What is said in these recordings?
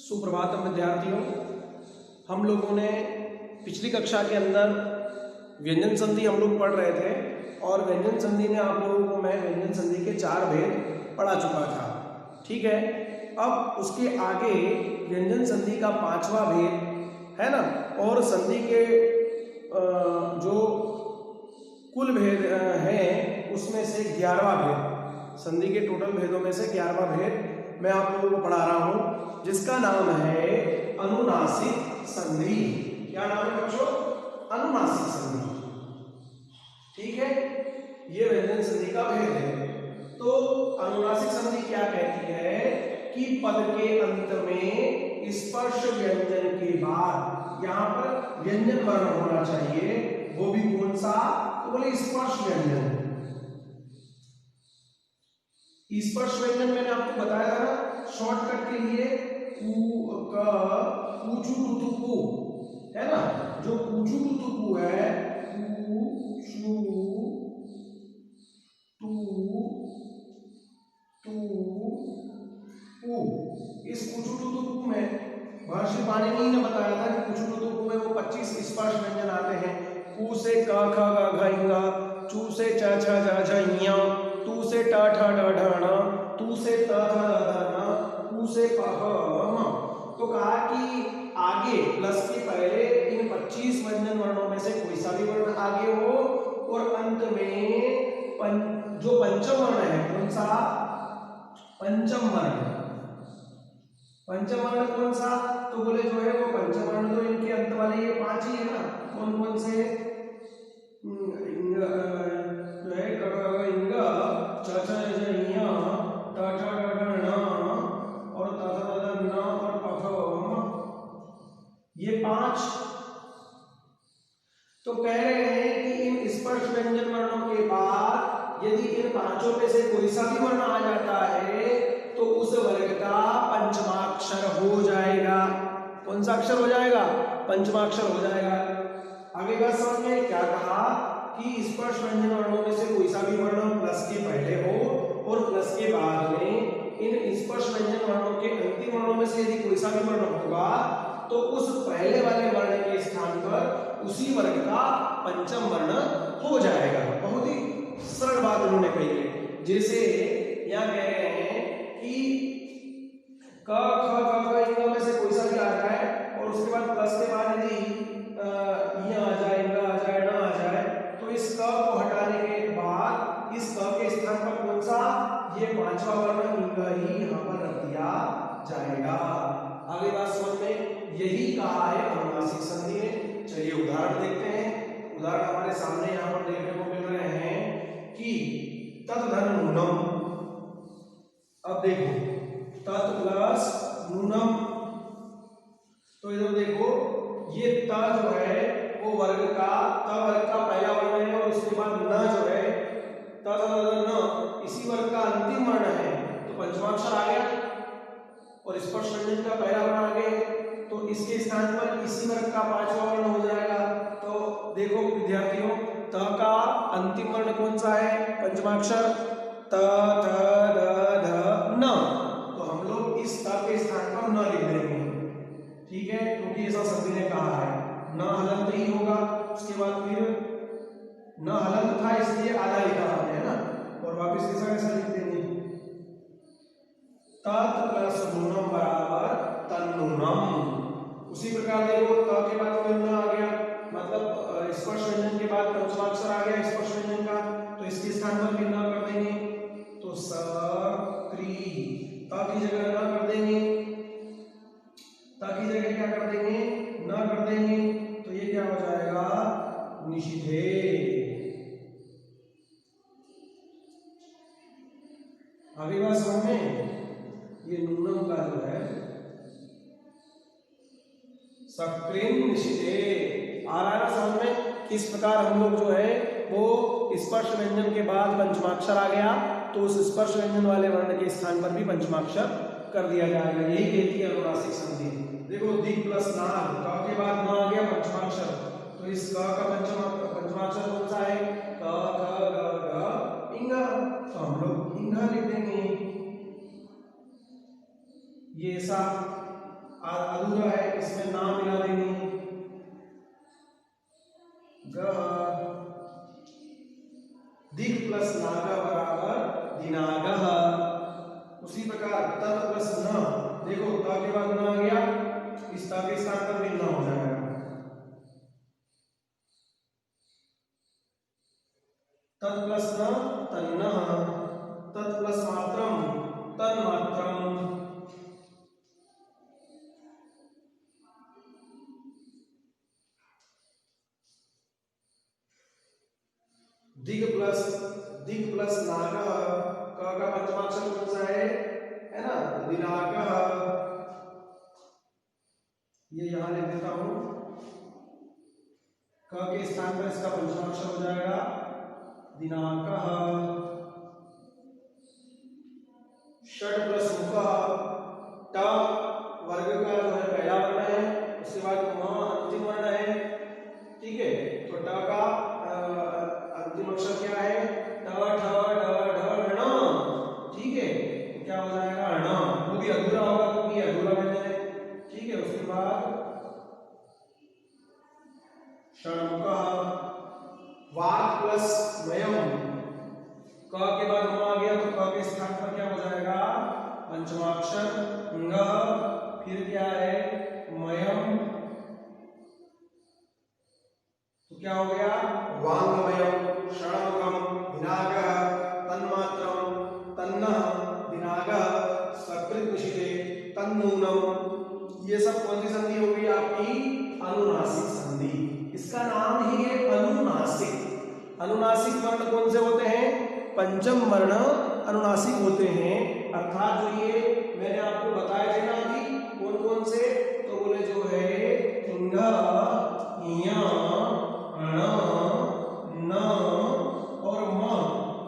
सुप्रभातम विद्यार्थियों, हम लोगों ने पिछली कक्षा के अंदर व्यंजन संधि हम लोग पढ़ रहे थे और व्यंजन संधि में आप लोगों को मैं व्यंजन संधि के 4 भेद पढ़ा चुका था। ठीक है, अब उसके आगे व्यंजन संधि का 5वां भेद है ना, और संधि के जो कुल भेद हैं उसमें से 11वां भेद, संधि के टोटल भेदों में से 11वां भेद मैं आप लोगों को पढ़ा रहा हूं, जिसका नाम है अनुनासिक संधि। क्या नाम है बच्चों? अनुनासिक संधि। ठीक है, ये व्यंजन संधि का भेद है। तो अनुनासिक संधि क्या कहती है कि पद के अंत में स्पर्श व्यंजन के बाद यहां पर व्यंजन वर्ण होना चाहिए, वो भी कौन सा? तो बोले स्पर्श व्यंजन। स्पर्श व्यंजन मैंने आपको बताया था ना, शॉर्टकट के लिए कूचू टुतुकू है ना, जो कूचू टुतुकू है, कूचू टू, इस कूचू टुतुकू में महर्षि पाणिनि ने बताया था कि कूचू टुतुकू में वो 25 स्पर्श व्यंजन आते हैं। कू से क ख ग घ ङ, चू से च छ ज झ ञ, तू से ट ठ ड ढ ण, तू से त थ द ध न, कू से प ह म। तो कहा कि आगे प्लस के पहले इन 25 व्यंजन वर्णों में से कोई सा भी वर्ण आगे हो, और अंत में जो पंचम वर्ण है, कौन सा? पंचम वर्ण। पंचम वर्ण कौन सा? तो बोले जो है वो पंचम वर्ण तो इनके अंत वाले ये 5 ही है ना। कौन कौन से? जो है इंग, च छ ज ञ, ट ठ ड ढ ण और त थ द ध न और प फ म, ये 5। तो कह रहे हैं कि इन स्पर्श व्यंजन वर्णों के बाद यदि इन 5 में से कोई सा भी वर्ण आ जाता है तो उस वर्ग का पंचमाक्षर हो जाएगा। कौन सा अक्षर हो जाएगा? पंचमाक्षर हो जाएगा। आगे बात समझ में क्या कहा कि स्पर्श व्यंजन वर्णों में से कोई सा भी वर्ण प्लस के पहले हो और प्लस के बाद में इन स्पर्श व्यंजन वर्णों के अंतिम वर्णों में से यदि कोई सा भी वर्ण होगा तो उस पहले वाले वर्ण के स्थान पर उसी वर्ग का पंचम वर्ण हो जाएगा। बहुत ही सरल बात उन्होंने कही है। जैसे यहां कह रहे हैं कि क ख ग घ ङ में से कोई सा भी आ जाए और उसके बाद प्लस के बाद यदि य आ जाए, ग आ जाए, ण आ जाए, तो इस क को हटाने के बाद इस क के स्थान पर कौन सा? ये 5वां वर्ण इंग ही यहां पर रख दिया जाएगा। आगे बात समझ में? यही कहा है अनुनासिक संधि में। चलिए उदाहरण देखते हैं। उदाहरण हमारे सामने यहां पर देखने को मिल रहे हैं कि तत् धन नूनम। अब देखो तत् प्लस नूनम, तो इधर देखो ये त जो है वो वर्ग का, त वर्ग का पहला वर्ण है और उसके बाद न जो है त न इसी वर्ग का अंतिम वर्ण है, तो पंचमाक्षर आ गया। और स्पर्श व्यंजन का पहला वर्ण आ गया तो इसके स्थान पर इसी वर्ग का 5वां वर्ण हो जाएगा। तो देखो विद्यार्थियों, त का अंतिम वर्ण कौन सा है? पंचमाक्षर त थ द ध न, तो हम लोग इस त के स्थान पर न लिख देंगे। ठीक है, क्योंकि ऐसा सभी ने कहा है। न हलंत ही होगा, उसके बाद फिर न हलंत था इसलिए आधा लिखा हमने, है ना, और वापस कैसा कैसा लिख देंगे? तत् प्लस नूनम बराबर तन्नूनम। उसी प्रकार देखो त के बाद फिर न आ गया, मतलब स्पर्श व्यंजन के बाद पंचमाक्षर आ गया स्पर्श व्यंजन का, तो इसके स्थान पर फिर न कर देंगे, तो स क्री, त की जगह न कर देंगे, त की जगह क्या कर देंगे? न कर देंगे, तो ये क्या हो जाएगा? निषिधे। आगे बात समझ में? ये नूनम का जो है सक्रिन निषिधे आ रहा है ना समझ में? किस प्रकार हम लोग जो है वो स्पर्श व्यंजन के बाद पंचमाक्षर आ गया तो उस स्पर्श व्यंजन वाले वर्ण के स्थान पर भी पंचमाक्षर कर दिया जाएगा। यही कहती है अनुनासिक संधि। देखो दिक प्लस नाग, क के बाद न आ गया पंचमाक्षर, तो इस क का पंचमाक्षर कौन सा है? क ख ग घ इंग, तो हम लोग इंग लिख देंगे। ये ऐसा अधूरा है, इसमें ना मिला देंगे, गह, दिग प्लस नाग बराबर दिनागह। उसी प्रकार तत् प्लस न, देखो त के बाद न आ गया, इस त के स्थान पर भी न हो जाएगा। तत् प्लस न तन्नः, तत् प्लस मात्रम तन्मात्रम, दिग प्लस नागः, क का पंचमाक्षर कौन सा है ना, दिनागः। ये यहां लिख देता हूं, क के स्थान पर इसका पंचमाक्षर हो जाएगा दिनाकः। षट प्लस मुखः, ट वर्ग का जो है पहला वर्ण है, उसके बाद म अंतिम वर्ण है, ठीक है। तो ट का अंतिम अक्षर क्या है, ट ठ ड ढ ण, ठीक है। तो क्या हो जाएगा ण, वो भी अधूरा होगा क्योंकि अधूरा व्यंजन है, ठीक है। उसके बाद षण्मुखः, वाक् प्लस मयम, क के बाद म आ गया तो क के स्थान पर क्या हो जाएगा पंचमाक्षर ngः, फिर क्या है मयम, तो क्या हो गया वांगमयम, षण्मुखम, दिनागः, तन्मात्रम, तन्नः, दिनागः, सकृत निषिधे, तन्नूनम। ये सब कौन सी संधि होगी आपकी, अनुनासिक संधि। इसका नाम ही है अनुनासिक। अनुनासिक वर्ण कौन से होते हैं, पंचम वर्ण अनुनासिक होते हैं, अर्थात जो ये मैंने आपको बताया थे ना अभी कौन कौन से, तो बोले जो है इंग, ञ, ण, न और म,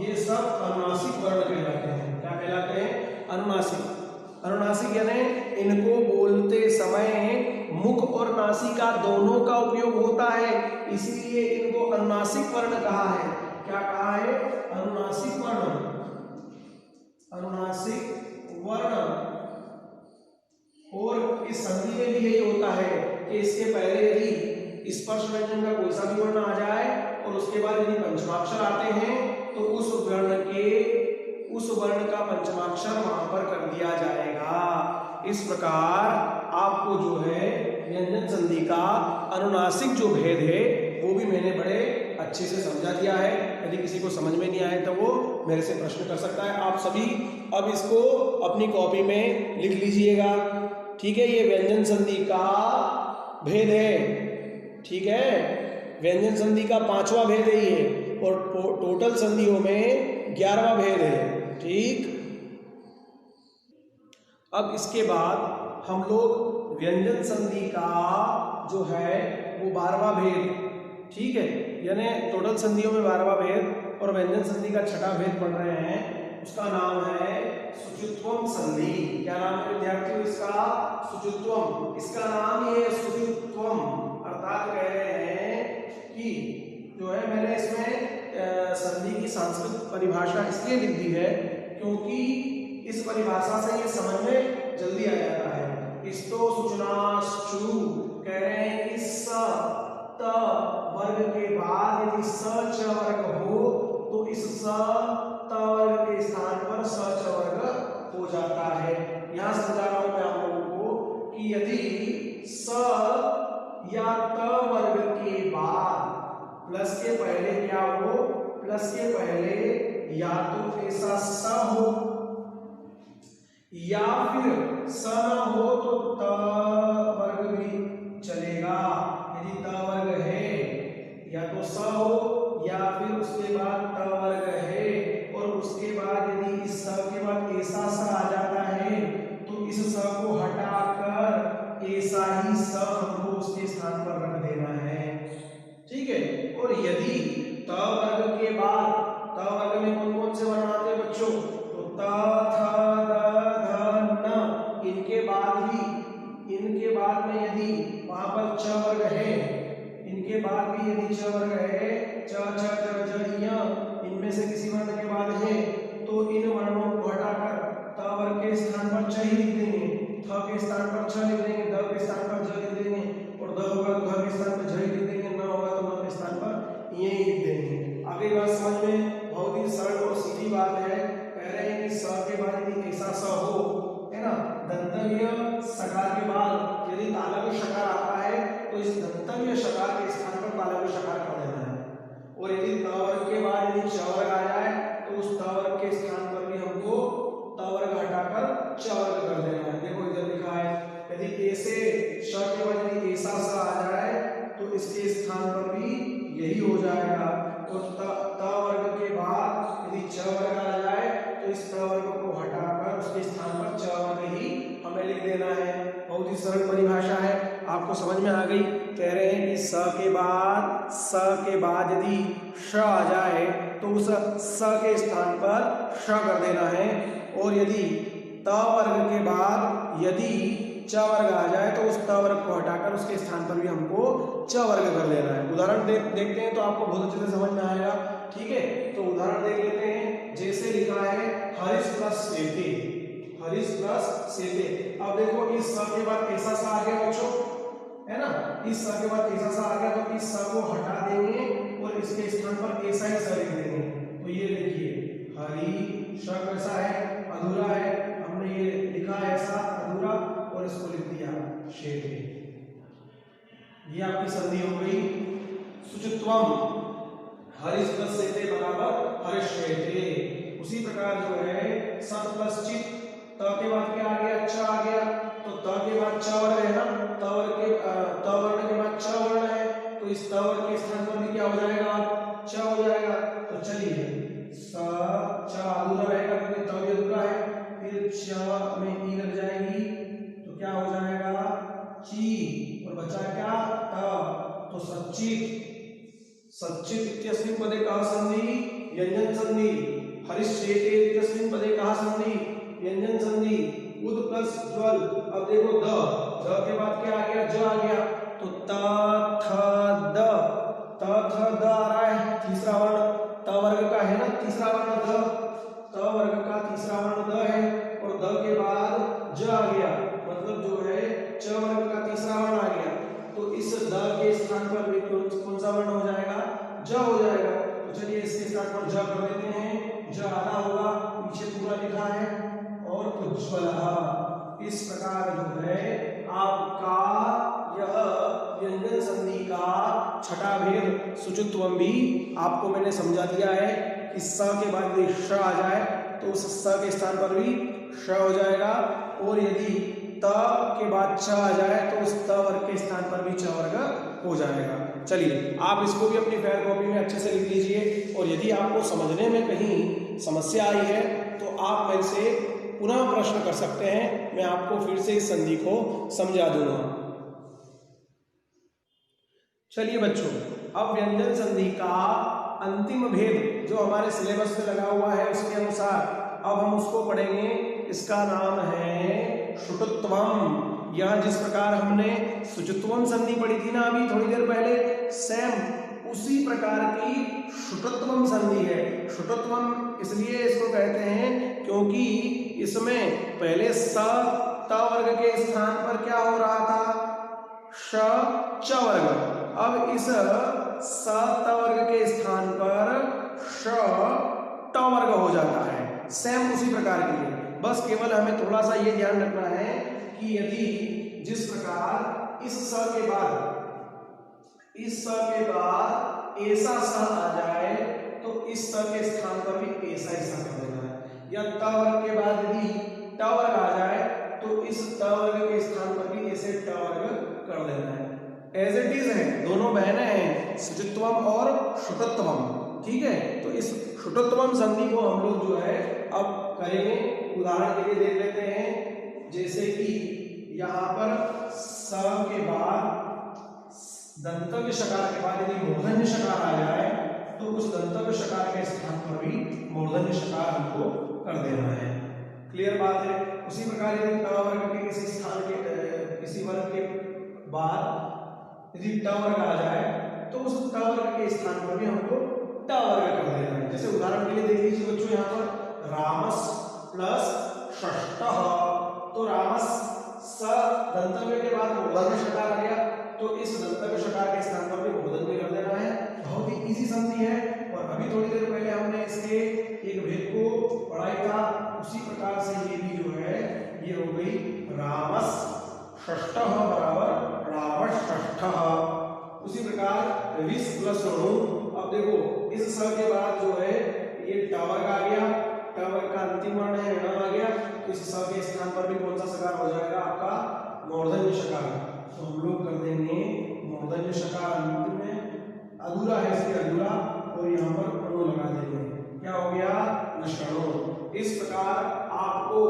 ये सब अनुनासिक वर्ण कहलाते हैं। क्या कहलाते हैं, अनुनासिक। अनुनासिक यानी इनको बोलते समय मुख और नासिका दोनों का उपयोग होता है, इसलिए इनको अनुनासिक वर्ण कहा है। क्या कहा है, अनुनासिक वर्ण, अनुनासिक वर्ण। और इस संधि में भी यही होता है कि इसके पहले यदि स्पर्श व्यंजन का कोई सा भी वर्ण आ जाए और उसके बाद यदि पंचमाक्षर आते हैं तो उस वर्ण का पंचमाक्षर वहां पर कर दिया जाएगा। इस प्रकार आपको जो है व्यंजन संधि का अनुनासिक जो भेद है वो भी मैंने बड़े अच्छे से समझा दिया है। यदि किसी को समझ में नहीं आए तो वो मेरे से प्रश्न कर सकता है। आप सभी अब इसको अपनी कॉपी में लिख लीजिएगा, ठीक है। ये व्यंजन संधि का भेद है, ठीक है। व्यंजन संधि का 5वां भेद है ये, और टोटल संधियों में 11वां भेद है, ठीक। अब इसके बाद हम लोग व्यंजन संधि का जो है वो 12वां भेद, ठीक है, यानी टोटल संधियों में 12वां भेद और व्यंजन संधि का 6ठा भेद पढ़ रहे हैं। उसका नाम है सुचुत्वम संधि। क्या नाम है विद्यार्थियों इसका, सुचुत्वम। इसका नाम ही है सुचुत्वम, अर्थात कह रहे हैं कि जो है मैंने इसमें संधि की संस्कृत परिभाषा इसलिए लिख दी है क्योंकि इस परिभाषा से ये समझ में जल्दी आ जाता है। इस्तो सूचनाश्चु कह रहे हैं कि स त वर्ग के बाद यदि स च वर्ग हो तो इस स त वर्ग के स्थान पर स च वर्ग हो जाता है। यहां समझा रहा हूं मैं आप लोगों को कि यदि स या त वर्ग के बाद प्लस के पहले क्या हो, प्लस के पहले या तो ऐसा स हो या फिर स न हो तो त वर्ग भी चलेगा। यदि त वर्ग है या तो स हो या फिर उसके बाद त वर्ग है और उसके बाद यदि इस स के बाद ऐसा स आ जाता है तो इस स को हटाकर ऐसा ही स हमको उसके स्थान पर रख देना है, ठीक है। और यदि त वर्ग के बाद, त वर्ग में कौन कौन से वर्ण आते हैं बच्चों, तो त थ द ध न, इनके बाद में यदि वहां पर च वर्ग है, इनके बाद भी यदि च वर्ग है, च छ ज ज य, इनमें से किसी वर्ण के बाद है तो इन वर्णों को हटाकर त वर्ग के स्थान पर च ही लिख देंगे, थ के स्थान पर छ लिख देंगे दंतव्य सकार के बाद यदि तालव्य शकार आता है तो इस दंतव्य शकार के स्थान पर तालव्य शकार कर देना है। और यदि त वर्ग के बाद यदि च वर्ग आ जाए तो उस त वर्ग के स्थान पर भी हमको त वर्ग हटाकर च वर्ग कर देना है। देखो इधर लिखा है, यदि ए से श के बाद यदि ऐसा स आ जाए तो इसके स्थान पर भी यही हो जाएगा। और त वर्ग के बाद यदि च वर्ग आ जाए तो इस त वर्ग को हटाकर उसके स्थान पर च वर्ग ही हमें लिख देना है। बहुत ही सरल परिभाषा है, आपको समझ में आ गई। कह रहे हैं कि स के बाद यदि श आ जाए तो उस स के स्थान पर श कर देना है। और यदि त वर्ग के बाद यदि च वर्ग आ जाए तो उस त वर्ग को हटाकर उसके स्थान पर भी हमको च वर्ग कर देना है। उदाहरण देखते हैं तो आपको बहुत अच्छे से समझ में आएगा। ठीक है, तो उदाहरण देख लेते हैं। जैसे लिखा है हरीश प्लस सेते, हरीश प्लस सेते। अब देखो इस स के बाद ऐसा सा आ गया बच्चों, है ना, इस स के बाद ऐसा सा आ गया तो इस स को हटा देंगे और इसके स्थान पर ऐसा ही स लिख देंगे। तो ये देखिए हरी श कैसा है, अधूरा है, हमने ये लिखा है ऐसा अधूरा और इसको लिख दिया शेते। ये आपकी संधि हो गई सुचित्वम, हरीश प्लस सेते बराबर हरिश्वेते। उसी प्रकार जो है सत प्लस चित, त के बाद क्या आ गया, च आ गया, तो त के बाद च वर्ग है ना, त वर्ण के बाद च वर्ण है, तो इस त वर्ण के स्थान पर भी क्या हो जाएगा, च हो जाएगा। तो चलिए स च अधूरा रहेगा क्योंकि त भी अधूरा है, फिर च में ई लग जाएगी तो क्या हो जाएगा ची, और बचा क्या त, तो सच्चित। सच्चित इत्यस्मिन् पदे कः संधि, व्यंजन संधि। हरिश्चेते इत्यस्मिन् पदे कः संधि, व्यंजन संधि। उद प्लस ज्वल, अब देखो द के बाद क्या आ गया, ज आ गया, तो त थ द, त थ द आ रहा है, तीसरा वर्ण त वर्ग का है ना, तीसरा वर्ण द, त वर्ग का तीसरा वर्ण द है, और द के बाद ज आ गया, मतलब जो है च वर्ग का तीसरा वर्ण आ गया। तो इस द के स्थान पर भी कौन सा वर्ण हो जाएगा, ज हो जाएगा। तो चलिए इसके स्थान पर ज कर देते हैं, ज आधा होगा, पीछे पूरा लिखा है, और उज्ज्वल। इस प्रकार जो है आपका यह व्यंजन संधि का छठा भेद सुचित्वम भी आपको मैंने समझा दिया है कि स के बाद यदि श आ जाए तो उस स के स्थान पर भी श हो जाएगा, और यदि त के बाद च आ जाए तो उस त वर्ग के स्थान पर भी च वर्ग हो जाएगा। चलिए आप इसको भी अपनी फेयर कॉपी में अच्छे से लिख लीजिए, और यदि आपको समझने में कहीं समस्या आई है तो आप मेरे से पुनः प्रश्न कर सकते हैं, मैं आपको फिर से इस संधि को समझा दूंगा। चलिए बच्चों, अब व्यंजन संधि का अंतिम भेद जो हमारे सिलेबस में लगा हुआ है उसके अनुसार अब हम उसको पढ़ेंगे। इसका नाम है शुटुत्वम। यह जिस प्रकार हमने सुचित्वम संधि पढ़ी थी ना अभी थोड़ी देर पहले, सेम उसी प्रकार की शुटुत्वम संधि है। शुटुत्वम इसलिए इसको कहते हैं क्योंकि इसमें पहले स त वर्ग के स्थान पर क्या हो रहा था, श च वर्ग। अब इस स त वर्ग के स्थान पर श ट वर्ग हो जाता है। सेम उसी प्रकार की है, बस केवल हमें थोड़ा सा ये ध्यान रखना है कि यदि जिस प्रकार इस स के बाद ऐसा स आ जाए तो इस स के स्थान पर भी ऐसा ही स कर देना है, या त वर्ग के बाद यदि ट वर्ग आ जाए तो इस त वर्ग के स्थान पर भी ऐसे ट वर्ग कर देना है। एज इट इज है, दोनों बहनें हैं सुचित्वम और शुटुत्वम। ठीक है, तो इस शुटुत्वम संधि को हम लोग जो है अब करेंगे। उदाहरण के लिए देख लेते हैं, जैसे कि यहाँ पर स के बाद दंतव्य शकार के बाद यदि मूर्धन्य शकार आ जाए तो उस दंतव्य शकार के स्थान पर भी मूर्धन्य शकार हमको कर देना है। क्लियर बात है। उसी प्रकार यदि ट वर्ग के किसी स्थान के किसी वर्ग के बाद यदि ट वर्ग आ जाए तो उस ट वर्ग के स्थान पर भी हमको ट वर्ग कर देना है। जैसे उदाहरण के लिए देख लीजिए बच्चों, यहाँ पर रामस प्लस षष्ठः, तो रामस स दंतव्य के बाद मूर्धन्य शकार आ गया तो इस दंतव्य शकार के स्थान पर भी मूर्धन्य कर देना है। बहुत ही इजी संधि है, और अभी थोड़ी देर पहले हमने इसके एक भेद को पढ़ाई था, उसी प्रकार से ये भी जो है ये हो गई रामस षष्ठः बराबर रामषष्ठः। उसी प्रकार विस प्लस णु, अब देखो इस स के बाद जो है ये ट वर्ग आ गया, ट वर्ग का अंतिम वर्ण है ण आ गया, तो इस स के स्थान पर भी कौन सा सकार हो जाएगा आपका मूर्धन्य शकार। तो हम लोग कर देंगे मूर्धन्य शकार अंतिम में, अधूरा है इसलिए अधूरा, और यहाँ पर अणु लगा देंगे, क्या हो गया विषणु। इस प्रकार आपको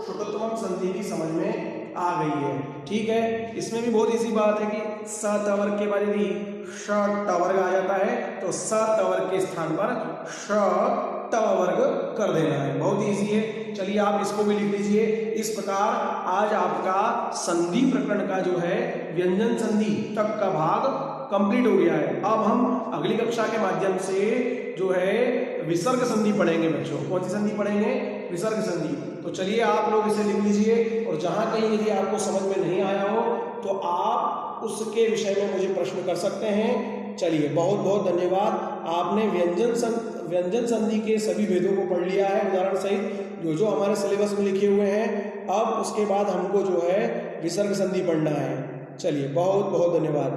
शुकत्वम संधि की समझ में आ गई है, ठीक है। इसमें भी बहुत इजी बात है कि स त वर्ग के बाद यदि श ट वर्ग आ जाता है तो स त वर्ग के स्थान पर श ट वर्ग कर देना है, बहुत इजी है। चलिए आप इसको भी लिख लीजिए। इस प्रकार आज आपका संधि प्रकरण का जो है व्यंजन संधि तक का भाग कंप्लीट हो गया है। अब हम अगली कक्षा के माध्यम से जो है विसर्ग संधि पढ़ेंगे बच्चों। कौन सी संधि पढ़ेंगे? विसर्ग संधि। तो चलिए आप लोग इसे लिख लीजिए, और जहां कहीं यदि आपको समझ में नहीं आया हो तो आप उसके विषय में मुझे प्रश्न कर सकते हैं। चलिए बहुत बहुत धन्यवाद। आपने व्यंजन संधि के सभी भेदों को पढ़ लिया है उदाहरण सहित, जो हमारे सिलेबस में लिखे हुए हैं। अब उसके बाद हमको जो है विसर्ग संधि पढ़ना है। चलिए बहुत बहुत धन्यवाद।